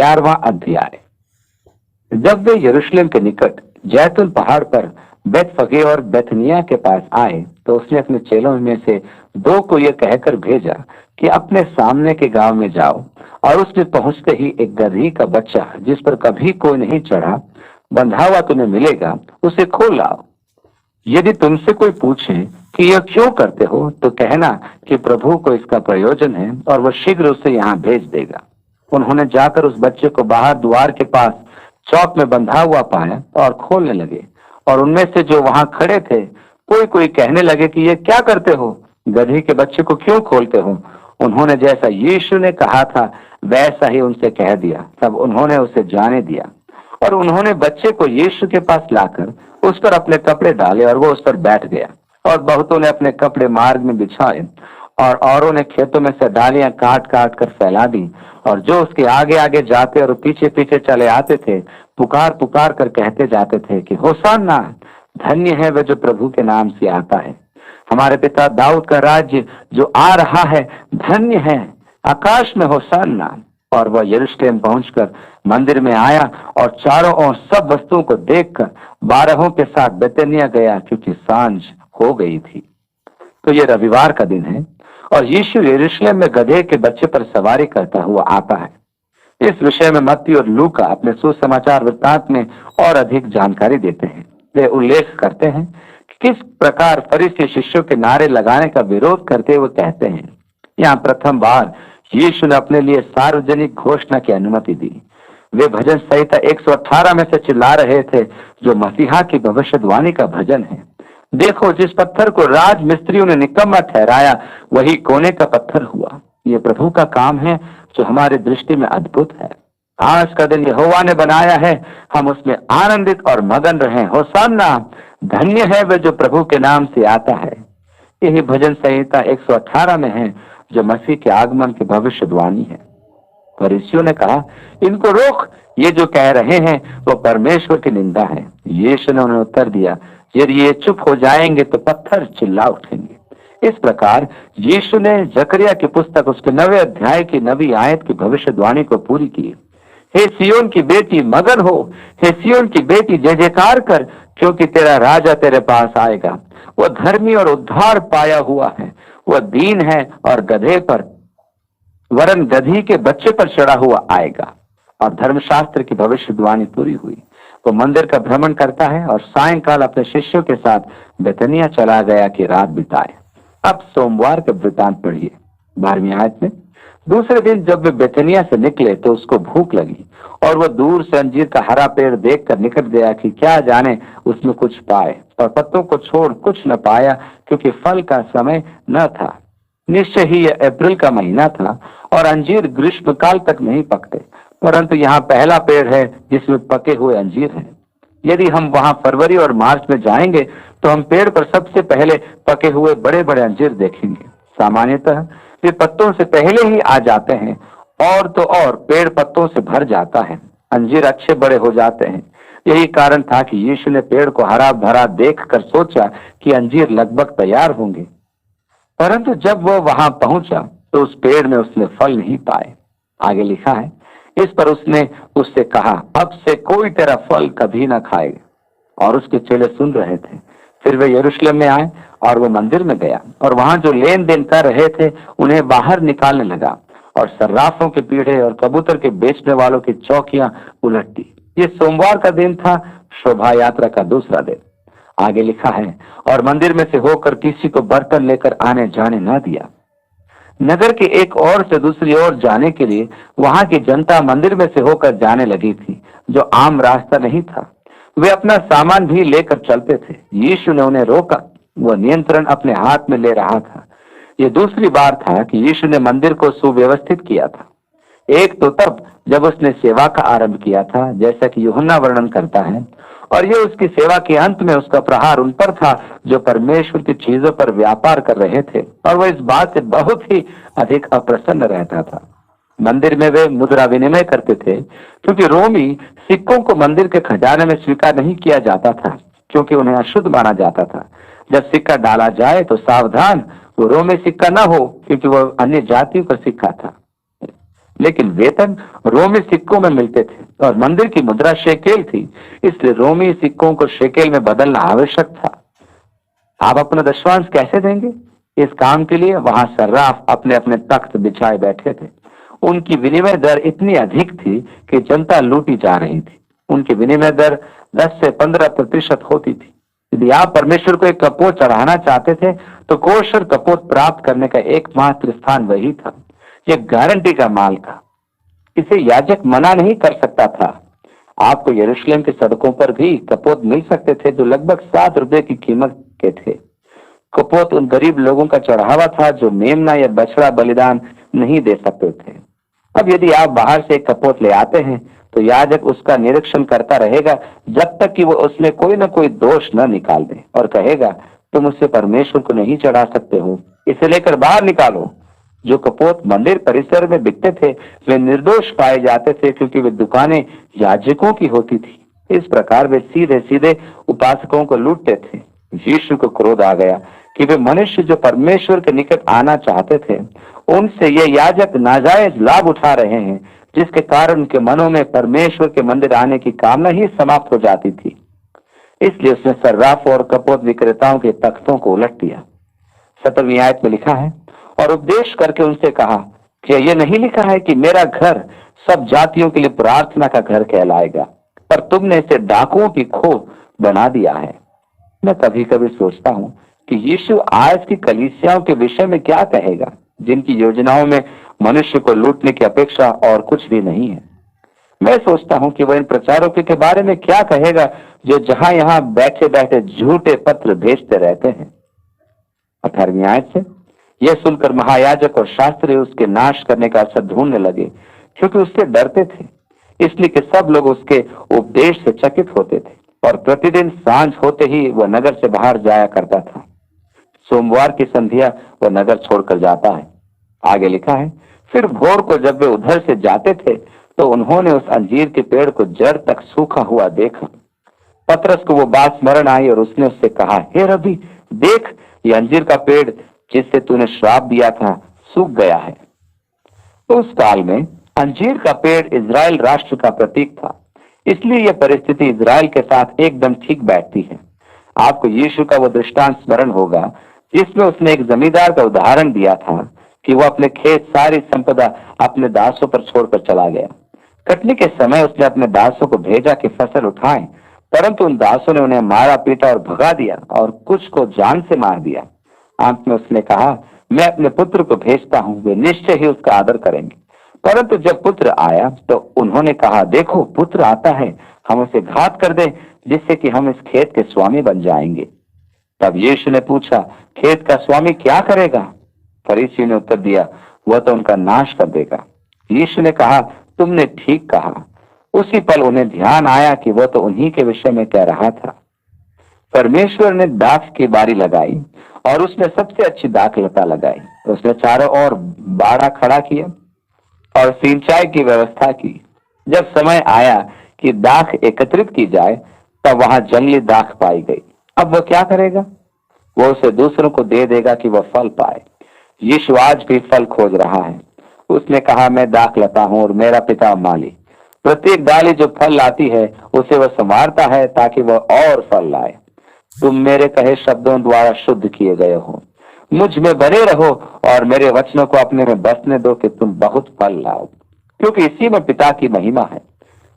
11वां अध्याय। जब वे यरूशलेम के निकट जैतून पहाड़ पर बेतफगे और बेथनिया के पास आए तो उसने अपने चेलों में से 2 को यह कहकर भेजा कि अपने सामने के गांव में जाओ और उसमें पहुंचते ही एक गदही का बच्चा जिस पर कभी कोई नहीं चढ़ा बंधा हुआ तुम्हें मिलेगा, उसे खोल लाओ। यदि तुमसे कोई पूछे कि यह क्यों करते हो तो कहना कि प्रभु को इसका प्रयोजन है और वह शीघ्र उसे यहाँ भेज देगा। उन्होंने जाकर उस बच्चे को बाहर द्वार के पास चौक में बंधा हुआ पाया और खोलने लगे। और उनमें से जो वहां खड़े थे कोई कोई कहने लगे कि ये क्या करते हो, गधी के बच्चे को क्यों खोलते हो। उन्होंने जैसा यीशु ने कहा था वैसा ही उनसे कह दिया। तब उन्होंने उसे जाने दिया और उन्होंने बच्चे को यीशु के पास लाकर उस पर अपने कपड़े डाले और वो उस पर बैठ गया। और बहुतों ने अपने कपड़े मार्ग में बिछाए और औरों ने खेतों में से डालियां काट काट कर फैला दी। और जो उसके आगे आगे जाते और पीछे पीछे चले आते थे पुकार पुकार कर कहते जाते थे कि होशाना, धन्य है वह जो प्रभु के नाम से आता है। हमारे पिता दाऊद का राज्य जो आ रहा है धन्य है। आकाश में होशाना। और वह यरूशलेम पहुंचकर मंदिर में आया और चारों ओर सब वस्तुओं को देखकर 12 के साथ बेतनिया गया क्योंकि सांझ हो गई थी। तो ये रविवार का दिन है और यीशु यरूशलेम में गधे के बच्चे पर सवारी करता हुआ आता है। इस विषय में मत्ती और लूका अपने सुसमाचार वृत्तांत में और अधिक जानकारी देते हैं। वे उल्लेख करते हैं कि किस प्रकार फरीसी शिष्यों के नारे लगाने का विरोध करते हुए कहते हैं। यहाँ प्रथम बार यीशु ने अपने लिए सार्वजनिक घोषणा की अनुमति दी। वे भजन संहिता 118 में से चिल्ला रहे थे जो मसीहा की भविष्यवाणी का भजन है। देखो, जिस पत्थर को राज मिस्त्रियों ने निकम्मा ठहराया वही कोने का पत्थर हुआ। ये प्रभु का काम है जो हमारी दृष्टि में अद्भुत है। आज का दिन यहोवा ने बनाया है, हम उसमें आनंदित और मगन रहें। होशाना, धन्य है वह जो प्रभु के नाम से आता है। यही भजन संहिता 118 में है जो मसीह के आगमन की भविष्यवाणी है। फरीसियों ने कहा, इनको रोक, ये जो कह रहे हैं वो परमेश्वर की निंदा है। यीशु ने उन्हें उत्तर दिया, यदि ये चुप हो जाएंगे तो पत्थर चिल्ला उठेंगे। इस प्रकार यीशु ने जकरिया की पुस्तक उसके 9वें अध्याय की 9वीं आयत की भविष्यवाणी को पूरी की। हे सियोन की बेटी मगन हो, हे सियोन की बेटी जय जयकार कर, क्योंकि तेरा राजा तेरे पास आएगा। वह धर्मी और उद्धार पाया हुआ है, वह दीन है और गधे पर वरन गधी के बच्चे पर चढ़ा हुआ आएगा। और धर्मशास्त्र की भविष्यवाणी पूरी हुई। वो मंदिर का भ्रमण करता है और सायंकाल अपने शिष्यों के साथ बेतनिया चला गया कि रात बिताए। अब सोमवार के वृत्तांत पढ़िए 12वीं आयत में। दूसरे दिन जब वे बेतनिया से निकले तो उसको भूख लगी और वह दूर से अंजीर का हरा पेड़ देखकर निकट गया कि क्या जाने उसमें कुछ पाए। और पत्तों को छोड़ कुछ न पाया क्योंकि फल का समय न था। निश्चय ही यह अप्रैल का महीना था और अंजीर ग्रीष्मकाल तक नहीं पकते, परंतु यहाँ पहला पेड़ है जिसमें पके हुए अंजीर हैं। यदि हम वहां फरवरी और मार्च में जाएंगे तो हम पेड़ पर सबसे पहले पके हुए बड़े बड़े अंजीर देखेंगे। सामान्यतः वे पत्तों से पहले ही आ जाते हैं और तो और पेड़ पत्तों से भर जाता है, अंजीर अच्छे बड़े हो जाते हैं। यही कारण था कि यीशु ने पेड़ को हरा भरा देखकर सोचा कि अंजीर लगभग तैयार होंगे, परंतु जब वह वहां पहुंचा तो उस पेड़ में उसने फल नहीं पाए। आगे लिखा है, इस पर उसने उससे कहा, अब से कोई तेरा फल कभी ना खाएगा। और उसके चेले सुन रहे थे। फिर वे यरूशलेम में आए और वो मंदिर में गया और वहां जो लेन देन कर रहे थे उन्हें बाहर निकालने लगा और सर्राफों के पीढ़े और कबूतर के बेचने वालों की चौकियां उलट दी। ये सोमवार का दिन था, शोभा यात्रा का दूसरा दिन। आगे लिखा है, और मंदिर में से होकर किसी को बर्तन लेकर आने जाने न दिया। नगर के एक ओर से दूसरी ओर जाने के लिए वहां की जनता मंदिर में से होकर जाने लगी थी, जो आम रास्ता नहीं था। वे अपना सामान भी लेकर चलते थे। यीशु ने उन्हें रोका, वह नियंत्रण अपने हाथ में ले रहा था। ये दूसरी बार था कि यीशु ने मंदिर को सुव्यवस्थित किया था। एक तो तब जब उसने सेवा का आरंभ किया था, जैसा कि यूहन्ना वर्णन करता है, और ये उसकी सेवा के अंत में उसका प्रहार उन पर था जो परमेश्वर की चीजों पर व्यापार कर रहे थे, और वह इस बात से बहुत ही अधिक अप्रसन्न रहता था। मंदिर में वे मुद्रा विनिमय करते थे, क्योंकि रोमी सिक्कों को मंदिर के खजाने में स्वीकार नहीं किया जाता था, क्योंकि उन्हें अशुद्ध माना जाता था। जब सिक्का डाला जाए तो सावधान, वो रोमी सिक्का न हो, क्योंकि वह अन्य जातियों का सिक्का था। लेकिन वेतन रोमी सिक्कों में मिलते थे और मंदिर की मुद्रा शेकेल थी, इसलिए रोमी सिक्कों को शेकेल में बदलना आवश्यक था। आप अपना दशवांश कैसे देंगे? इस काम के लिए वहां सर्राफ अपने अपने तख्त बिछाए बैठे थे। उनकी विनिमय दर इतनी अधिक थी कि जनता लूटी जा रही थी। उनकी विनिमय दर 10 से 15% होती थी। यदि आप परमेश्वर को एक कपोत चढ़ाना चाहते थे तो कोषर कपोत प्राप्त करने का एकमात्र स्थान वही था। यह गारंटी का माल था, इसे याजक मना नहीं कर सकता था। आपको यरूशलेम की सड़कों पर भी कपोत मिल सकते थे जो लगभग 7 रुपए की कीमत के थे। कपोत उन गरीब लोगों का चढ़ावा था जो मेमना या बछड़ा बलिदान नहीं दे सकते थे। अब यदि आप बाहर से एक कपोत ले आते हैं तो याजक उसका निरीक्षण करता रहेगा जब तक कि वो उसमें कोई ना कोई दोष न निकाल दे और कहेगा तुम उससे परमेश्वर को नहीं चढ़ा सकते हो, इसे लेकर बाहर निकालो। जो कपोत मंदिर परिसर में बिकते थे वे निर्दोष पाए जाते थे क्योंकि वे दुकानें याजकों की होती थी। इस प्रकार वे सीधे सीधे उपासकों को लूटते थे। यीशु को क्रोध आ गया कि वे मनुष्य जो परमेश्वर के निकट आना चाहते थे उनसे ये याजक नाजायज लाभ उठा रहे हैं, जिसके कारण उनके मनों में परमेश्वर के मंदिर आने की कामना ही समाप्त हो जाती थी। इसलिए उसने सर्राफ और कपोत विक्रेताओं के तख्तों को उलट दिया। 17वीं आयत में लिखा है, और उपदेश करके उनसे कहा कि यह नहीं लिखा है कि मेरा घर सब जातियों के लिए प्रार्थना का घर कहलाएगा, पर तुमने इसे डाकुओं की खो बना दिया है। मैं कभी कभी सोचता हूँ कि यीशु आज की कलीसियाओं के विषय में क्या कहेगा, जिनकी योजनाओं में मनुष्य को लूटने की अपेक्षा और कुछ भी नहीं है। मैं सोचता हूँ कि वह इन प्रचारकों के बारे में क्या कहेगा जो जहां यहां बैठे बैठे झूठे पत्र भेजते रहते हैं। 18वीं आयत से, यह सुनकर महायाजक और शास्त्री उसके नाश करने का अवसर ढूंढने लगे, क्योंकि उससे डरते थे, इसलिए कि सब लोग उसके उपदेश से चकित होते थे। और प्रतिदिन सांझ होते ही वह नगर से बाहर जाया करता था। सोमवार की संध्या वह नगर छोड़कर जाता है। आगे लिखा है, फिर भोर को जब वे उधर से जाते थे तो उन्होंने उस अंजीर के पेड़ को जड़ तक सूखा हुआ देखा। पतरस को वो बात स्मरण आई और उसने उससे कहा, हे रबी, देख, ये अंजीर का पेड़ जिससे तूने श्राप दिया था सूख गया है। तो उस काल में अंजीर का पेड़ इजराइल राष्ट्र का प्रतीक था, इसलिए यह परिस्थिति इजराइल के साथ एकदम ठीक बैठती है। आपको यीशु का वो दृष्टांत स्मरण होगा जिसमें उसने एक जमींदार का उदाहरण दिया था कि वह अपने खेत सारी संपदा अपने दासों पर छोड़कर चला गया। कटनी के समय उसने अपने दासों को भेजा कि फसल उठाएं, परंतु उन दासों ने उन्हें मारा पीटा और भगा दिया और कुछ को जान से मार दिया। अंत में उसने कहा, मैं अपने पुत्र को भेजता हूँ, वे निश्चय ही उसका आदर करेंगे। परंतु जब पुत्र आया तो उन्होंने कहा, देखो पुत्र आता है, हम उसे घात कर दें जिससे कि हम इस खेत के स्वामी बन जाएंगे। तब यीशु ने पूछा, खेत का स्वामी क्या करेगा? फरीसी ने उत्तर दिया, वह तो उनका नाश कर देगा। यीशु ने कहा, तुमने ठीक कहा। उसी पल उन्हें ध्यान आया कि वह तो उन्हीं के विषय में कह रहा था। परमेश्वर ने दाख की बारी लगाई और उसने सबसे अच्छी दाख लता लगाई। उसने चारों ओर बाड़ा खड़ा किया और सिंचाई की व्यवस्था की। जब समय आया कि दाख एकत्रित की जाए तब वहां जंगली दाख पाई गई। अब वह क्या करेगा? वो उसे दूसरों को दे देगा कि वह फल पाए। यीशु आज भी फल खोज रहा है। उसने कहा, मैं दाख लता हूं और मेरा पिता माली। प्रत्येक डाली जो फल लाती है उसे वह संवारता है ताकि वह और फल लाए। तुम मेरे कहे शब्दों द्वारा शुद्ध किए गए हो। मुझ में बने रहो और मेरे वचनों को अपने में बसने दो कि तुम बहुत फल लाओ, क्योंकि इसी में पिता की महिमा है।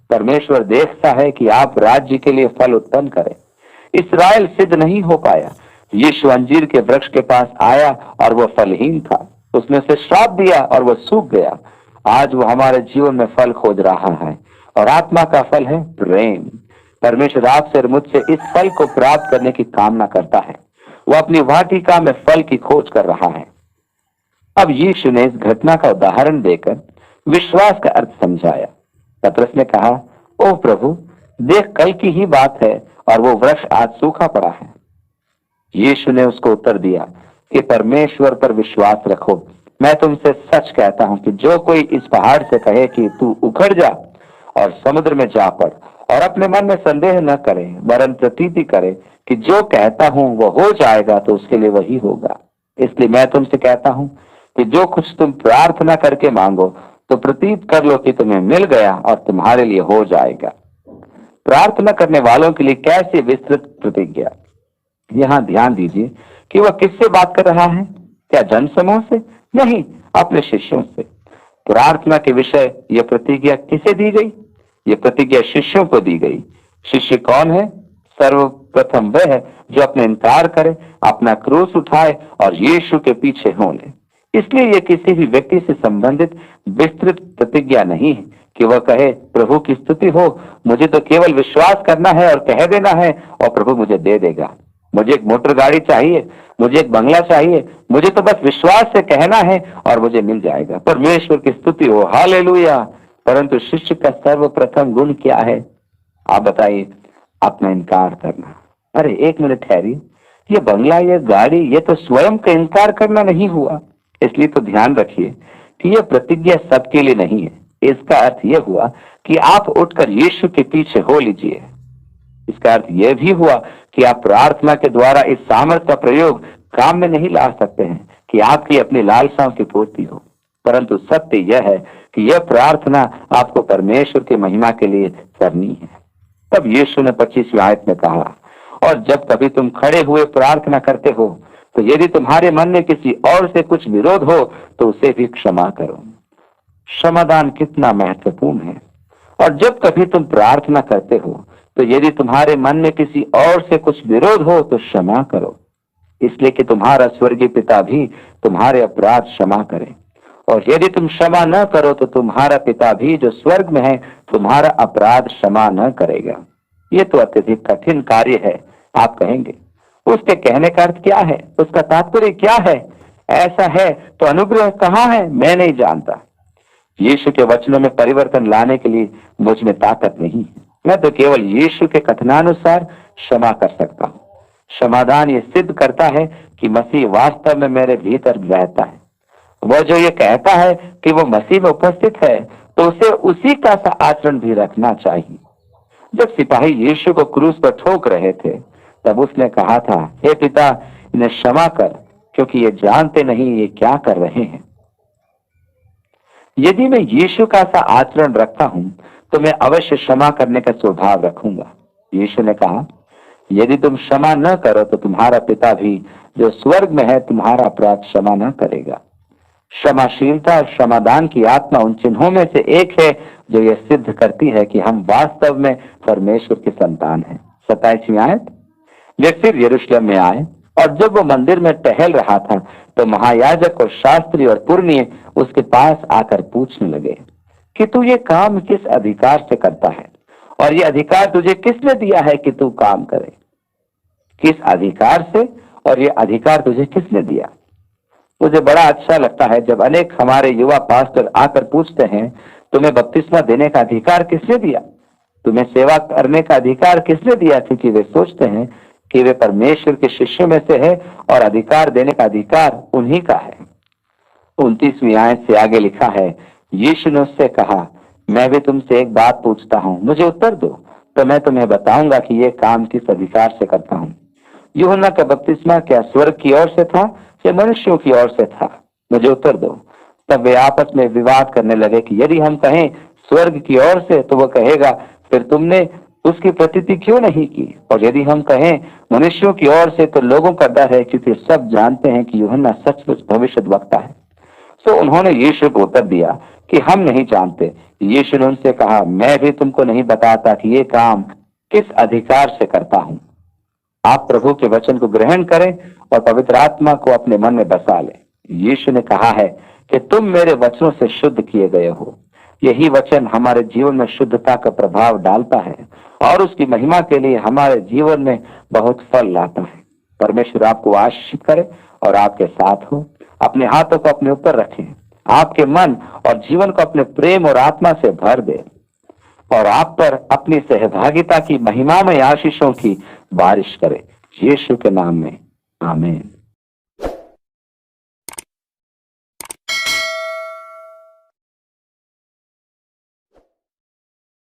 परमेश्वर देखता है कि आप राज्य के लिए फल उत्पन्न करें। इस्राएल सिद्ध नहीं हो पाया। यीशु अंजीर के वृक्ष के पास आया और वह फलहीन था। उसने उसे श्राप दिया और वह सूख गया। आज वो हमारे जीवन में फल खोज रहा है और आत्मा का फल है प्रेम। परमेश्वर आपसे और मुझसे इस फल को प्राप्त करने की कामना करता है। वह अपनी वाटिका में फल की खोज कर रहा है। अब यीशु ने इस घटना का उदाहरण देकर विश्वास का अर्थ समझाया। पतरस ने कहा, ओह प्रभु, देख, कल की ही बात है और वो वृक्ष आज सूखा पड़ा है। यीशु ने उसको उत्तर दिया कि परमेश्वर पर विश्वास रखो। मैं तुमसे सच कहता हूं कि जो कोई इस पहाड़ से कहे कि तू उखड़ जा और समुद्र में जा पड़ और अपने मन में संदेह न करे वरन प्रतीति करे कि जो कहता हूं वो हो जाएगा, तो उसके लिए वही होगा। इसलिए मैं तुमसे कहता हूं कि जो कुछ तुम प्रार्थना करके मांगो तो प्रतीत कर लो कि तुम्हें मिल गया और तुम्हारे लिए हो जाएगा। प्रार्थना करने वालों के लिए कैसी विस्तृत प्रतिज्ञा। यहाँ ध्यान दीजिए कि वह किससे बात कर रहा है। क्या जन समूह से? नहीं, अपने शिष्यों से। प्रार्थना के विषय यह प्रतिज्ञा किसे दी गई? ये प्रतिज्ञा शिष्यों को दी गई। शिष्य कौन है? सर्वप्रथम वह है जो अपने इनकार करे, अपना क्रूस उठाए और यीशु के पीछे हो ले। इसलिए यह किसी भी व्यक्ति से संबंधित विस्तृत प्रतिज्ञा नहीं है कि वह कहे प्रभु की स्तुति हो, मुझे तो केवल विश्वास करना है और कह देना है और प्रभु मुझे दे देगा। मुझे एक मोटर गाड़ी चाहिए, मुझे एक बंगला चाहिए, मुझे तो बस विश्वास से कहना है और मुझे मिल जाएगा। परमेश्वर की स्तुति हो, हालेलुया। परंतु शिष्य का सर्वप्रथम गुण क्या है? आप बताइए। अपना इनकार करना। अरे एक मिनट ठहरिए, ये बंगला, ये गाड़ी, ये तो स्वयं का इनकार करना नहीं हुआ। इसलिए तो ध्यान रखिए कि यह प्रतिज्ञा सबके लिए नहीं है। इसका अर्थ यह हुआ कि आप उठकर यीशु के पीछे हो लीजिए। इसका अर्थ यह भी हुआ कि आप प्रार्थना के द्वारा इस सामर्थ का प्रयोग काम में नहीं ला सकते हैं कि आपकी अपनी लालसाओं की पूर्ति हो। परंतु सत्य यह है कि यह प्रार्थना आपको परमेश्वर की महिमा के लिए करनी है। तब यीशु ने 25वीं आयत में कहा, और जब कभी तुम खड़े हुए प्रार्थना करते हो तो यदि तुम्हारे मन में किसी और से कुछ विरोध हो तो उसे भी क्षमा करो। क्षमादान कितना महत्वपूर्ण है। और जब कभी तुम प्रार्थना करते हो तो यदि तुम्हारे मन में किसी और से कुछ विरोध हो तो क्षमा करो, इसलिए कि तुम्हारा स्वर्गीय पिता भी तुम्हारे अपराध क्षमा करे। और यदि तुम क्षमा न करो तो तुम्हारा पिता भी जो स्वर्ग में है तुम्हारा अपराध क्षमा न करेगा। ये तो अत्यधिक कठिन कार्य है। आप कहेंगे उसके कहने का अर्थ क्या है, उसका तात्पर्य क्या है? ऐसा है तो अनुग्रह कहाँ है? मैं नहीं जानता। यीशु के वचनों में परिवर्तन लाने के लिए मुझ में ताकत नहीं है। मैं तो केवल यीशु के कथनानुसार क्षमा कर सकता हूँ। क्षमादान ये सिद्ध करता है कि मसीह वास्तव में मेरे भीतर रहता है। वह जो ये कहता है कि वो मसीह में उपस्थित है तो उसे उसी का सा आचरण भी रखना चाहिए। जब सिपाही यीशु को क्रूस पर ठोक रहे थे तब उसने कहा था, हे पिता, इन्हें क्षमा कर, क्योंकि ये जानते नहीं ये क्या कर रहे हैं। यदि मैं यीशु का सा आचरण रखता हूं तो मैं अवश्य क्षमा करने का स्वभाव रखूंगा। यीशु ने कहा, यदि तुम क्षमा न करो तो तुम्हारा पिता भी जो स्वर्ग में है तुम्हारा अपराध क्षमा न करेगा। क्षमाशीलता और क्षमादान की आत्मा उन चिन्हों में से एक है जो यह सिद्ध करती है कि हम वास्तव में परमेश्वर के संतान हैं। 27वीं आयत। वे फिर यरूशलेम में आए और जब वो मंदिर में टहल रहा था तो महायाजक और शास्त्री और पुरनिये उसके पास आकर पूछने लगे कि तू ये काम किस अधिकार से करता है और ये अधिकार तुझे किसने दिया है कि तू काम करे? किस अधिकार से और ये अधिकार तुझे किसने दिया? मुझे बड़ा अच्छा लगता है जब अनेक हमारे युवा पास्टर आकर पूछते हैं, तुम्हें बपतिस्मा देने का अधिकार किसने दिया? तुम्हें सेवा करने का अधिकार किसने दिया? क्योंकि वे सोचते हैं कि वे परमेश्वर के शिष्यों में से है और अधिकार देने का अधिकार उन्हीं का है। 29वीं आयत से आगे लिखा है, यीशु ने उससे कहा, मैं भी तुमसे एक बात पूछता हूँ, मुझे उत्तर दो तो मैं तुम्हें बताऊंगा कि ये काम किस अधिकार से करता हूँ। यूहन्ना का बपतिस्मा क्या स्वर्ग की ओर से था या मनुष्यों की ओर से था? मुझे उत्तर दो। तब वे आपस में विवाद करने लगे कि यदि हम कहें स्वर्ग की ओर से तो वह कहेगा, फिर तुमने उसकी प्रतीति क्यों नहीं की? और यदि हम कहें मनुष्यों की ओर से तो लोगों का डर है, क्योंकि सब जानते हैं कि यूहन्ना सचमुच भविष्यद्वक्ता है। तो उन्होंने यीशु को उत्तर दिया कि हम नहीं जानते। यीशु ने उनसे कहा, मैं भी तुमको नहीं बताता कि ये काम किस अधिकार से करता हूँ। आप प्रभु के वचन को ग्रहण करें और पवित्र आत्मा को अपने मन में बसा लें। यीशु ने कहा है कि तुम मेरे वचनों से शुद्ध किए गए हो। यही वचन हमारे जीवन में शुद्धता का प्रभाव डालता है और उसकी महिमा के लिए हमारे जीवन में बहुत फल लाता है। परमेश्वर आपको आशीषित करे और आपके साथ हो। अपने हाथों को अपने ऊपर रखें, आपके मन और जीवन को अपने प्रेम और आत्मा से भर दे और आप पर अपनी सहभागिता की महिमा में आशीषों की बारिश करे। यीशु के नाम में आमीन।